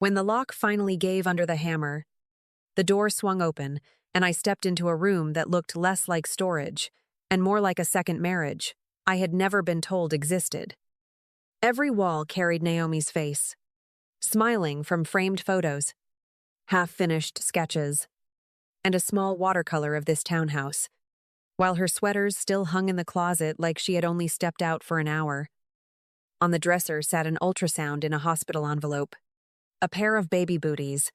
When the lock finally gave under the hammer, the door swung open, and I stepped into a room that looked less like storage and more like a second marriage I had never been told existed. Every wall carried Naomi's face, smiling from framed photos, half-finished sketches, and a small watercolor of this townhouse, while her sweaters still hung in the closet like she had only stepped out for an hour. On the dresser sat an ultrasound in a hospital envelope, a pair of baby booties,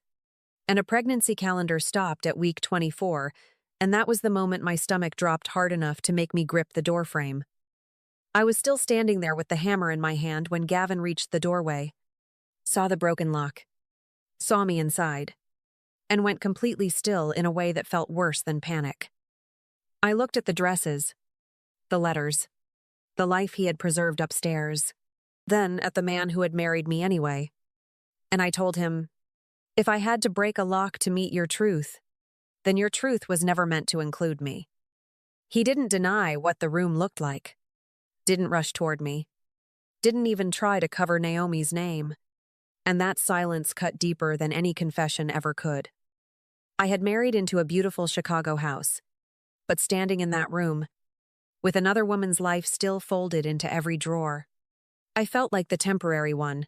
and a pregnancy calendar stopped at week 24, and that was the moment my stomach dropped hard enough to make me grip the doorframe. I was still standing there with the hammer in my hand when Gavin reached the doorway, saw the broken lock, saw me inside, and went completely still in a way that felt worse than panic. I looked at the dresses, the letters, the life he had preserved upstairs, then at the man who had married me anyway. And I told him, if I had to break a lock to meet your truth, then your truth was never meant to include me. He didn't deny what the room looked like, didn't rush toward me, didn't even try to cover Naomi's name, and that silence cut deeper than any confession ever could. I had married into a beautiful Chicago house, but standing in that room, with another woman's life still folded into every drawer, I felt like the temporary one.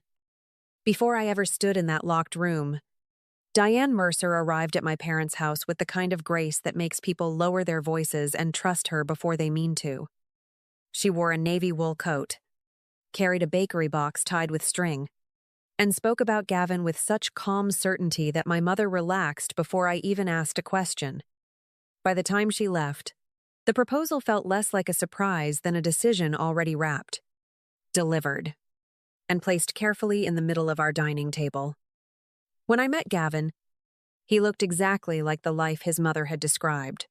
Before I ever stood in that locked room, Diane Mercer arrived at my parents' house with the kind of grace that makes people lower their voices and trust her before they mean to. She wore a navy wool coat, carried a bakery box tied with string, and spoke about Gavin with such calm certainty that my mother relaxed before I even asked a question. By the time she left, the proposal felt less like a surprise than a decision already wrapped, delivered, and placed carefully in the middle of our dining table. When I met Gavin, he looked exactly like the life his mother had described.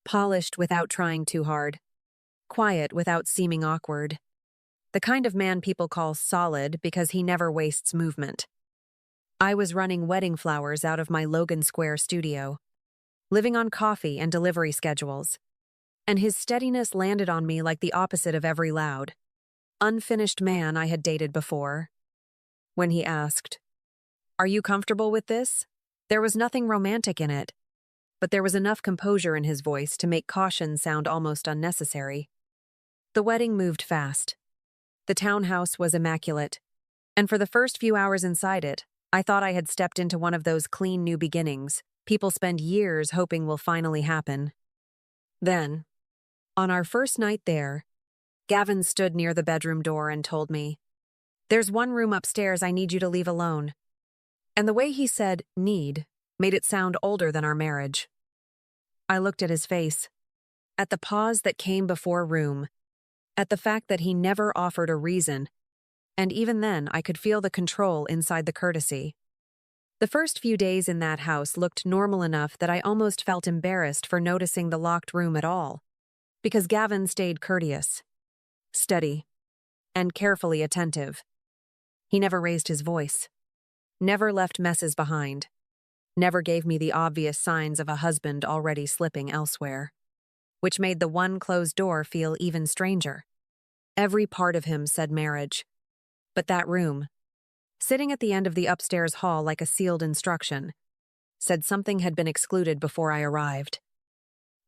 Polished without trying too hard, quiet without seeming awkward. The kind of man people call solid because he never wastes movement. I was running wedding flowers out of my Logan Square studio, living on coffee and delivery schedules, and his steadiness landed on me like the opposite of every loud, unfinished man I had dated before. When he asked, "Are you comfortable with this?" There was nothing romantic in it, but there was enough composure in his voice to make caution sound almost unnecessary. The wedding moved fast. The townhouse was immaculate, and for the first few hours inside it, I thought I had stepped into one of those clean new beginnings people spend years hoping will finally happen. Then, on our first night there, Gavin stood near the bedroom door and told me, "There's one room upstairs I need you to leave alone." And the way he said "need" made it sound older than our marriage. I looked at his face, at the pause that came before room, at the fact that he never offered a reason, and even then I could feel the control inside the courtesy. The first few days in that house looked normal enough that I almost felt embarrassed for noticing the locked room at all, because Gavin stayed courteous, steady, and carefully attentive. He never raised his voice, never left messes behind, never gave me the obvious signs of a husband already slipping elsewhere, which made the one closed door feel even stranger. Every part of him said marriage, but that room, sitting at the end of the upstairs hall like a sealed instruction, said something had been excluded before I arrived.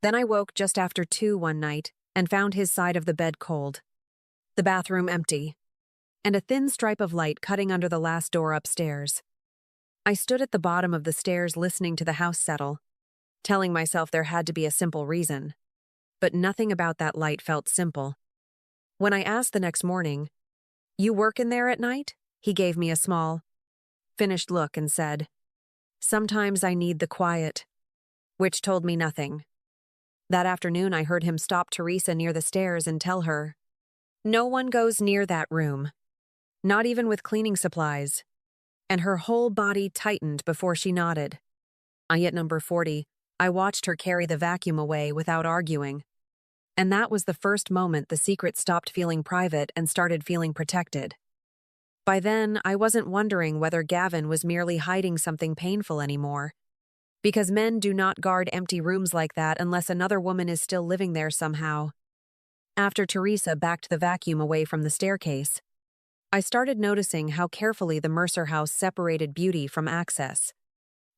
Then I woke just after 2 one night and found his side of the bed cold, the bathroom empty, and a thin stripe of light cutting under the last door upstairs. I stood at the bottom of the stairs listening to the house settle, telling myself there had to be a simple reason. But nothing about that light felt simple. When I asked the next morning, "You work in there at night?" he gave me a small, finished look and said, "Sometimes I need the quiet," which told me nothing. That afternoon I heard him stop Teresa near the stairs and tell her, "No one goes near that room, not even with cleaning supplies," and her whole body tightened before she nodded. I hit number 40. I watched her carry the vacuum away without arguing. And that was the first moment the secret stopped feeling private and started feeling protected. By then, I wasn't wondering whether Gavin was merely hiding something painful anymore, because men do not guard empty rooms like that unless another woman is still living there somehow. After Teresa backed the vacuum away from the staircase, I started noticing how carefully the Mercer house separated beauty from access,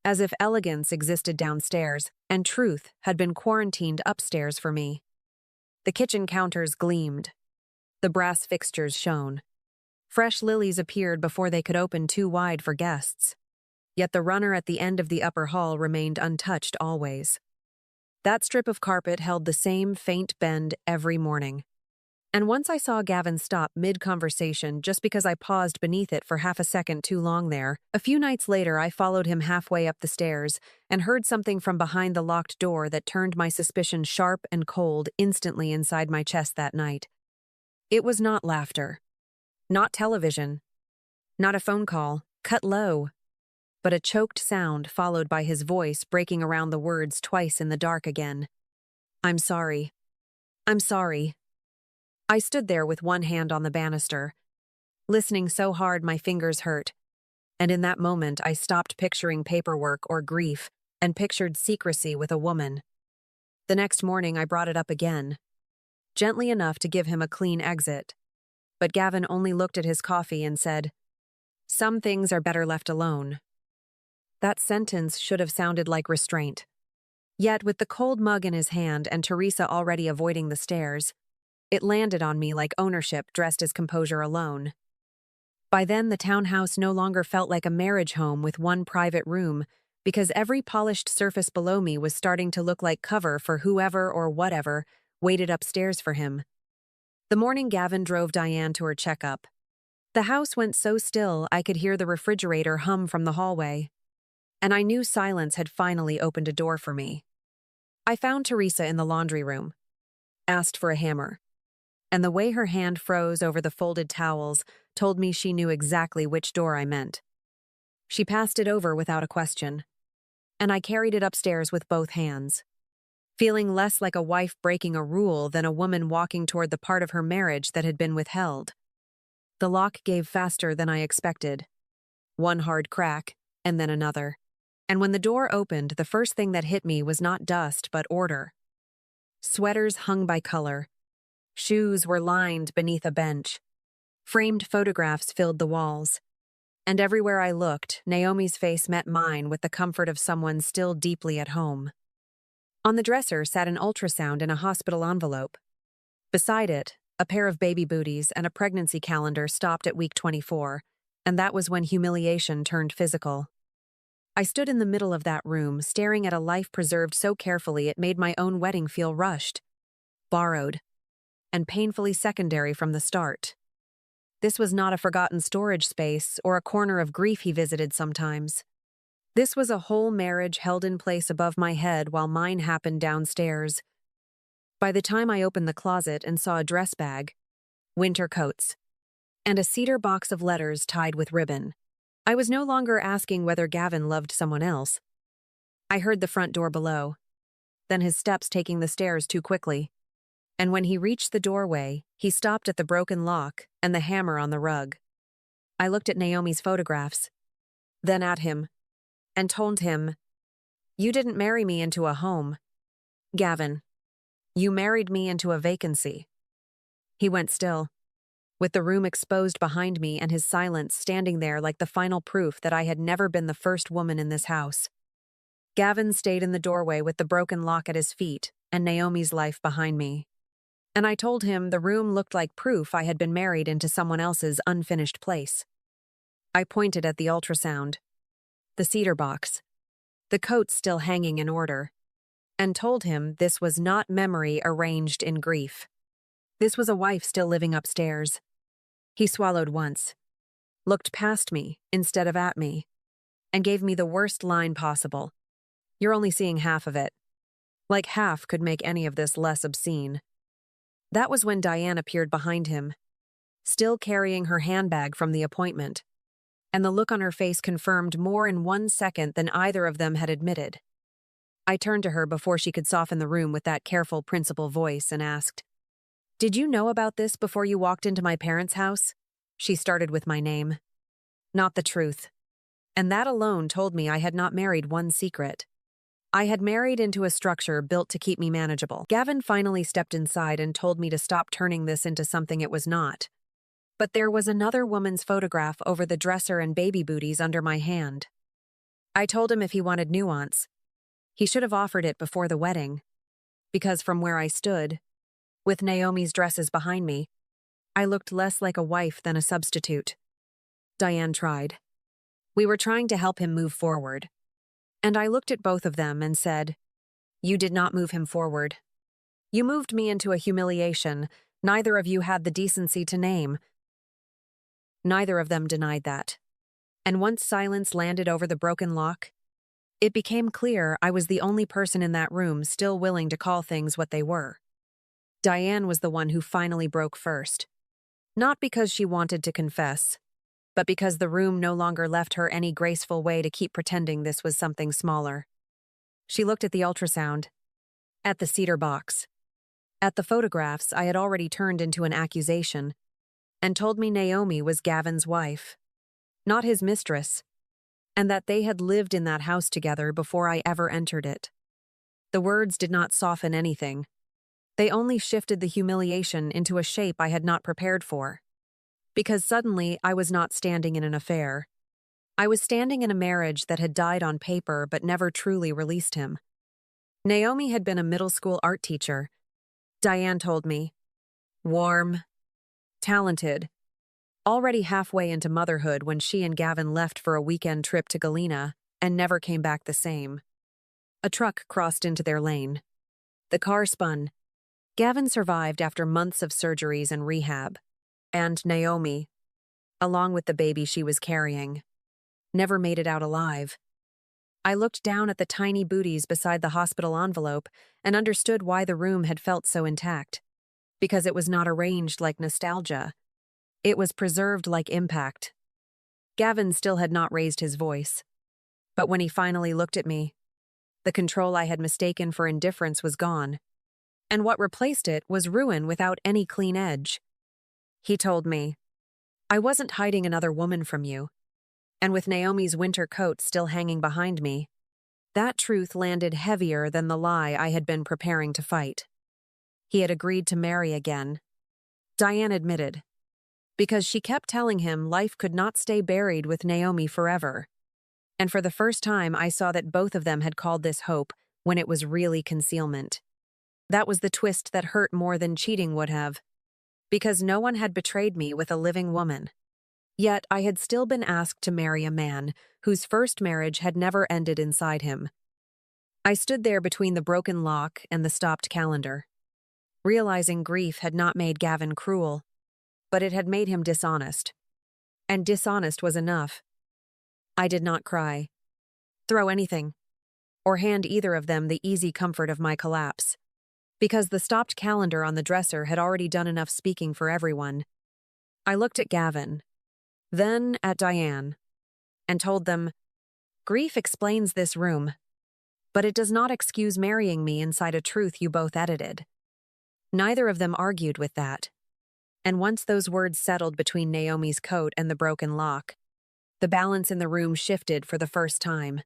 as if elegance existed downstairs and truth had been quarantined upstairs for me. The kitchen counters gleamed. The brass fixtures shone. Fresh lilies appeared before they could open too wide for guests. Yet the runner at the end of the upper hall remained untouched always. That strip of carpet held the same faint bend every morning. And once I saw Gavin stop mid-conversation just because I paused beneath it for half a second too long there, a few nights later I followed him halfway up the stairs and heard something from behind the locked door that turned my suspicion sharp and cold instantly inside my chest that night. It was not laughter. Not television. Not a phone call, cut low. But a choked sound followed by his voice breaking around the words twice in the dark again. "I'm sorry. I'm sorry." I stood there with one hand on the banister, listening so hard my fingers hurt. And in that moment, I stopped picturing paperwork or grief and pictured secrecy with a woman. The next morning, I brought it up again, gently enough to give him a clean exit. But Gavin only looked at his coffee and said, "Some things are better left alone." That sentence should have sounded like restraint. Yet, with the cold mug in his hand and Teresa already avoiding the stairs, it landed on me like ownership dressed as composure alone. By then, the townhouse no longer felt like a marriage home with one private room, because every polished surface below me was starting to look like cover for whoever or whatever waited upstairs for him. The morning Gavin drove Diane to her checkup. The house went so still I could hear the refrigerator hum from the hallway. And I knew silence had finally opened a door for me. I found Teresa in the laundry room, asked for a hammer, and the way her hand froze over the folded towels told me she knew exactly which door I meant. She passed it over without a question, and I carried it upstairs with both hands, feeling less like a wife breaking a rule than a woman walking toward the part of her marriage that had been withheld. The lock gave faster than I expected. One hard crack, and then another. And when the door opened, the first thing that hit me was not dust, but order. Sweaters hung by color. Shoes were lined beneath a bench. Framed photographs filled the walls. And everywhere I looked, Naomi's face met mine with the comfort of someone still deeply at home. On the dresser sat an ultrasound in a hospital envelope. Beside it, a pair of baby booties and a pregnancy calendar stopped at week 24, and that was when humiliation turned physical. I stood in the middle of that room, staring at a life preserved so carefully it made my own wedding feel rushed, borrowed, and painfully secondary from the start. This was not a forgotten storage space or a corner of grief he visited sometimes. This was a whole marriage held in place above my head while mine happened downstairs. By the time I opened the closet and saw a dress bag, winter coats, and a cedar box of letters tied with ribbon, I was no longer asking whether Gavin loved someone else. I heard the front door below, then his steps taking the stairs too quickly. And when he reached the doorway, he stopped at the broken lock and the hammer on the rug. I looked at Naomi's photographs, then at him, and told him, "You didn't marry me into a home, Gavin. You married me into a vacancy." He went still, with the room exposed behind me and his silence standing there like the final proof that I had never been the first woman in this house. Gavin stayed in the doorway with the broken lock at his feet and Naomi's life behind me. And I told him the room looked like proof I had been married into someone else's unfinished place. I pointed at the ultrasound, the cedar box, the coats still hanging in order, and told him this was not memory arranged in grief. This was a wife still living upstairs. He swallowed once, looked past me instead of at me, and gave me the worst line possible. "You're only seeing half of it." Like half could make any of this less obscene. That was when Diane appeared behind him, still carrying her handbag from the appointment, and the look on her face confirmed more in 1 second than either of them had admitted. I turned to her before she could soften the room with that careful principal voice and asked, "Did you know about this before you walked into my parents' house?" She started with my name. Not the truth. And that alone told me I had not married one secret. I had married into a structure built to keep me manageable. Gavin finally stepped inside and told me to stop turning this into something it was not. But there was another woman's photograph over the dresser and baby booties under my hand. I told him if he wanted nuance, he should have offered it before the wedding, because from where I stood, with Naomi's dresses behind me, I looked less like a wife than a substitute. Diane tried. We were trying to help him move forward. And I looked at both of them and said, "You did not move him forward. You moved me into a humiliation neither of you had the decency to name." Neither of them denied that. And once silence landed over the broken lock, it became clear I was the only person in that room still willing to call things what they were. Diane was the one who finally broke first. Not because she wanted to confess, but because the room no longer left her any graceful way to keep pretending this was something smaller. She looked at the ultrasound, at the cedar box, at the photographs I had already turned into an accusation, and told me Naomi was Gavin's wife, not his mistress, and that they had lived in that house together before I ever entered it. The words did not soften anything. They only shifted the humiliation into a shape I had not prepared for. Because suddenly I was not standing in an affair. I was standing in a marriage that had died on paper but never truly released him. Naomi had been a middle school art teacher. Diane told me. Warm, talented, already halfway into motherhood when she and Gavin left for a weekend trip to Galena and never came back the same. A truck crossed into their lane. The car spun. Gavin survived after months of surgeries and rehab. And Naomi, along with the baby she was carrying, never made it out alive. I looked down at the tiny booties beside the hospital envelope and understood why the room had felt so intact. Because it was not arranged like nostalgia. It was preserved like impact. Gavin still had not raised his voice. But when he finally looked at me, the control I had mistaken for indifference was gone. And what replaced it was ruin without any clean edge. He told me, "I wasn't hiding another woman from you." And with Naomi's winter coat still hanging behind me, that truth landed heavier than the lie I had been preparing to fight. He had agreed to marry again. Diane admitted, because she kept telling him life could not stay buried with Naomi forever. And for the first time, I saw that both of them had called this hope when it was really concealment. That was the twist that hurt more than cheating would have. Because no one had betrayed me with a living woman. Yet I had still been asked to marry a man whose first marriage had never ended inside him. I stood there between the broken lock and the stopped calendar, realizing grief had not made Gavin cruel, but it had made him dishonest. And dishonest was enough. I did not cry, throw anything, or hand either of them the easy comfort of my collapse. Because the stopped calendar on the dresser had already done enough speaking for everyone. I looked at Gavin, then at Diane, and told them, "Grief explains this room, but it does not excuse marrying me inside a truth you both edited." Neither of them argued with that. And once those words settled between Naomi's coat and the broken lock, the balance in the room shifted for the first time.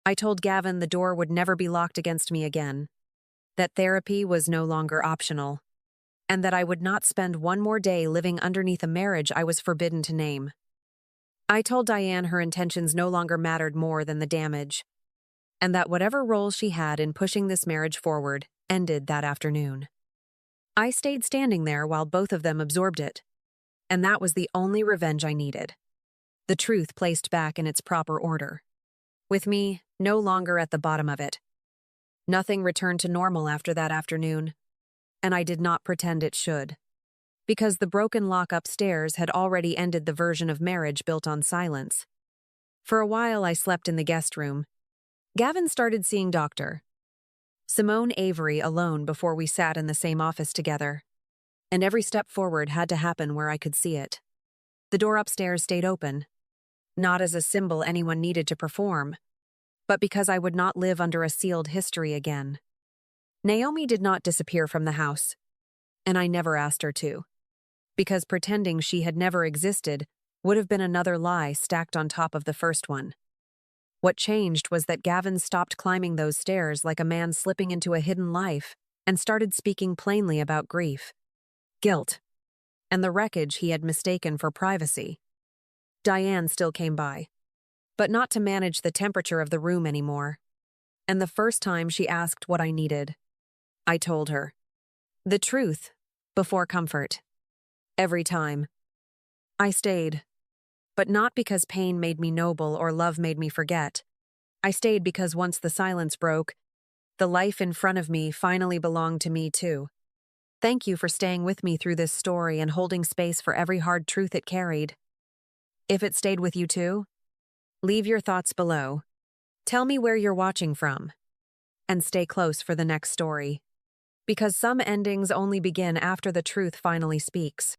I told Gavin the door would never be locked against me again. That therapy was no longer optional, and that I would not spend one more day living underneath a marriage I was forbidden to name. I told Diane her intentions no longer mattered more than the damage, and that whatever role she had in pushing this marriage forward ended that afternoon. I stayed standing there while both of them absorbed it, and that was the only revenge I needed. The truth placed back in its proper order, with me no longer at the bottom of it. Nothing returned to normal after that afternoon, and I did not pretend it should, because the broken lock upstairs had already ended the version of marriage built on silence. For a while I slept in the guest room. Gavin started seeing Dr. Simone Avery alone before we sat in the same office together, and every step forward had to happen where I could see it. The door upstairs stayed open, not as a symbol anyone needed to perform, but because I would not live under a sealed history again. Naomi did not disappear from the house, and I never asked her to, because pretending she had never existed would have been another lie stacked on top of the first one. What changed was that Gavin stopped climbing those stairs like a man slipping into a hidden life and started speaking plainly about grief, guilt, and the wreckage he had mistaken for privacy. Diane still came by, but not to manage the temperature of the room anymore. And the first time she asked what I needed, I told her. The truth, before comfort. Every time. I stayed. But not because pain made me noble or love made me forget. I stayed because once the silence broke, the life in front of me finally belonged to me too. Thank you for staying with me through this story and holding space for every hard truth it carried. If it stayed with you too, leave your thoughts below. Tell me where you're watching from. And stay close for the next story. Because some endings only begin after the truth finally speaks.